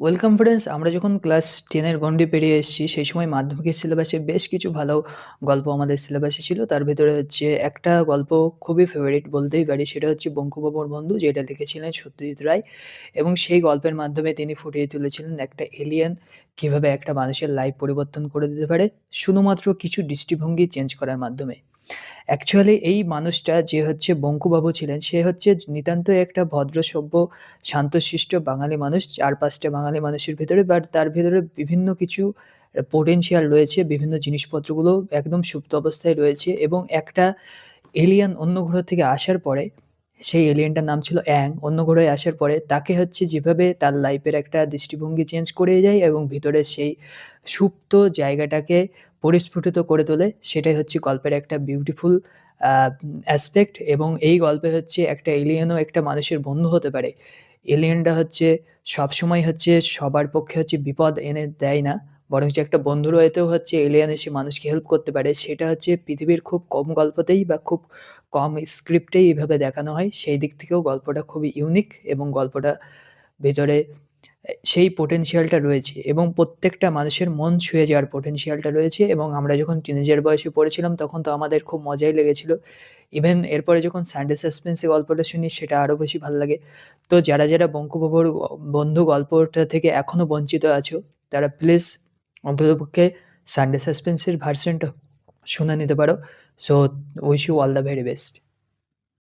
Welcome friends, আমরা যখন class 10 এর গণ্ডি পেরিয়ে এসেছি, সেই সময় মাধ্যমিকের সিলেবাসে বেশ কিছু ভালো গল্প আমাদের সিলেবাসে ছিল। তার ভেতরে হচ্ছে একটা গল্প খুবই ফেভারিট বলতেই পারি। সেটা হচ্ছে 'বঙ্কুবাবুর বন্ধু', যেটা লিখেছিলেন সত্যজিৎ রায় এবং সেই গল্পের মাধ্যমে তিনি ফুটিয়ে তুলেছিলেন একটা এলিয়েন কিভাবে একটা মানুষের লাইফ পরিবর্তন করে দিতে পারে, শুধুমাত্র কিছু দৃষ্টিভঙ্গি চেঞ্জ করার মাধ্যমে। অ্যাকচুয়ালি এই মানুষটা যে হচ্ছে বঙ্কুবাবু ছিলেন, সে হচ্ছে নিতান্তই একটা ভদ্র, সভ্য, শান্তশিষ্ট বাঙালি মানুষ। ৪-৫ টা বাঙালি মানুষের ভেতরে, বাট তার ভেতরে বিভিন্ন কিছু পোটেনশিয়াল রয়েছে। বিভিন্ন জিনিসপত্রগুলো একদম সুপ্ত অবস্থায় রয়েছে এবং একটা এলিয়েন অন্য গ্রহ থেকে আসার পরে, সেই এলিয়েনটার নাম ছিল অ্যাং। অন্য গ্রহে আসার পরে তাকে হচ্ছে যেভাবে তার লাইফের একটা দৃষ্টিভঙ্গি চেঞ্জ করে যায় এবং ভিতরে সেই সুপ্ত জায়গাটাকে পরিস্ফুটিত করে তোলে, সেটাই হচ্ছে গল্পের একটা বিউটিফুল অ্যাসপেক্ট। এবং এই গল্পে হচ্ছে একটা এলিয়েনও একটা মানুষের বন্ধু হতে পারে। এলিয়েনটা হচ্ছে সবসময় হচ্ছে সবার পক্ষে হচ্ছে বিপদ এনে দেয় না। বরঞ্চ একটা বন্ধুর ওয়েতেও হচ্ছে এলিয়েন এসে মানুষকে হেল্প করতে পারে। সেটা হচ্ছে পৃথিবীর খুব কম গল্পতেই বা খুব কম স্ক্রিপ্টেই এভাবে দেখানো হয়। সেই দিক থেকেও গল্পটা খুবই ইউনিক এবং গল্পটা ভেতরে সেই potential-টা রয়েছে এবং প্রত্যেকটা মানুষের মন ছুঁয়ে যাওয়ার potential-টা রয়েছে এবং আমরা যখন টিনেজার বয়সে পড়েছিলাম তখন তো আমাদের খুব মজাই লেগেছিল। ইভেন এরপরে যখন সানডে সাসপেন্স-এ গল্পটা শুনি সেটা আরো বেশি ভাল লাগে। তো যারা বঙ্কুবাবুর বন্ধু গল্পটা থেকে এখনো বঞ্চিত আছো, তারা প্লিজ অন্ততপক্ষে সানডে সাসপেন্স-এর ভার্সনটা শুনে নিতে পারো। So wish you all the very best.